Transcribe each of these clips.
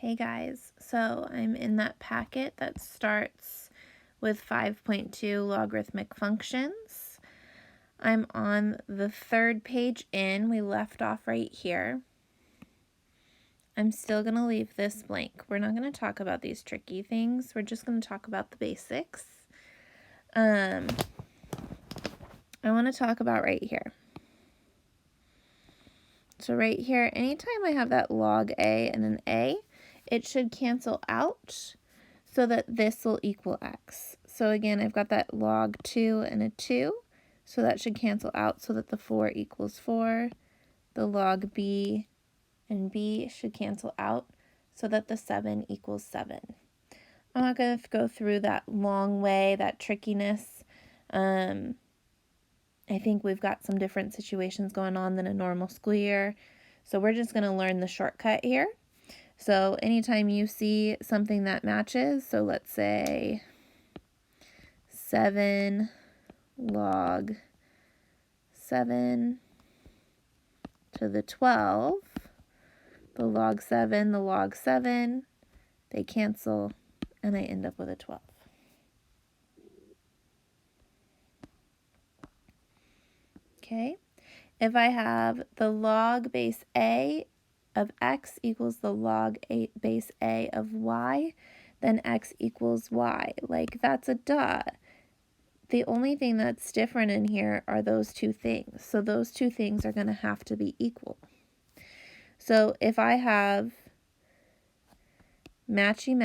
Hey guys, so I'm in that packet that starts with 5.2 logarithmic functions. I'm on the third page in. We left off right here. I'm still going to leave this blank. We're not going to talk about these tricky things. We're just going to talk about the basics. I want to talk about right here. So right here, anytime I have that log A and an A, it should cancel out so that this will equal x. So again, I've got that log 2 and a 2, so that should cancel out so that the 4 equals 4. The log b and b should cancel out so that the 7 equals 7. I'm not going to go through that long way, that trickiness. I think we've got some different situations going on than a normal school year. So we're just going to learn the shortcut here. So anytime you see something that matches, so let's say 7 log 7 to the 12, the log 7, they cancel, and I end up with a 12. Okay, if I have the log base A of x equals the log base A of y, then x equals y. Like, that's a duh. The only thing that's different in here are those two things. So those two things are going to have to be equal. So if I have matchy,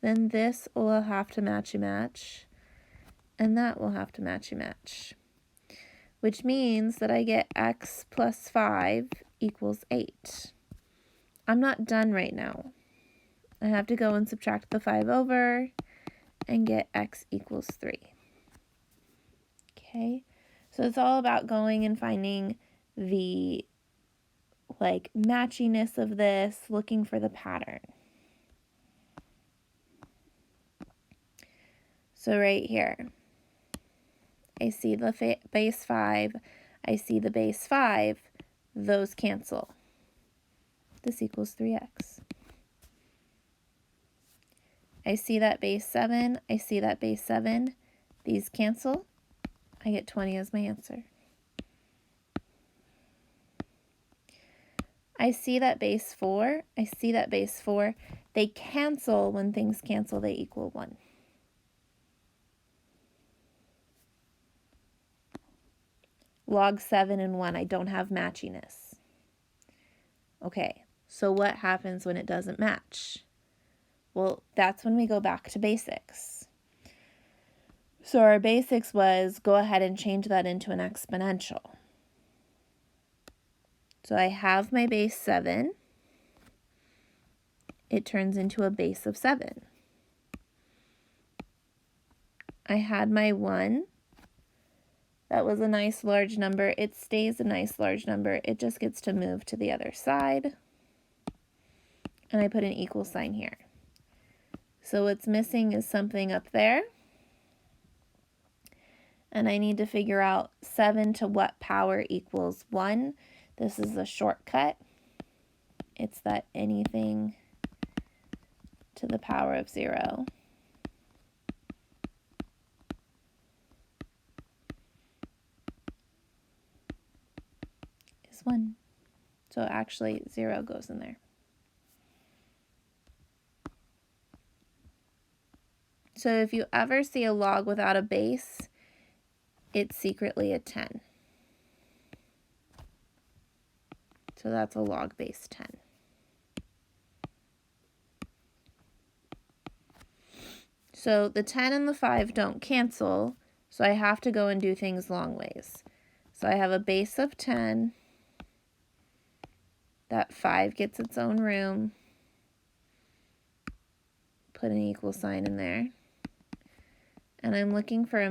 then this will have to match, and that will have to match, which means that I get x plus 5 equals 8. I'm not done right now. I have to go and subtract the 5 over and get x equals 3. Okay, so it's all about going and finding the matchiness of this, looking for the pattern. So right here, I see the base 5, I see the base 5, those cancel. This equals 3x. I see that base 7, I see that base 7, these cancel, I get 20 as my answer. I see that base 4, I see that base 4, they cancel. When things cancel, they equal 1. Log 7 and 1, I don't have matchiness. Okay, so what happens when it doesn't match? Well, that's when we go back to basics. So our basics was go ahead and change that into an exponential. So I have my base 7. It turns into a base of 7. I had my 1. That was a nice large number. It stays a nice large number. It just gets to move to the other side. And I put an equal sign here. So what's missing is something up there. And I need to figure out 7 to what power equals 1. This is a shortcut. It's that anything to the power of 0 is 1. So actually 0 goes in there. So if you ever see a log without a base, it's secretly a 10. So that's a log base 10. So the 10 and the 5 don't cancel, so I have to go and do things long ways. So I have a base of 10. That 5 gets its own room. Put an equal sign in there. And I'm looking for a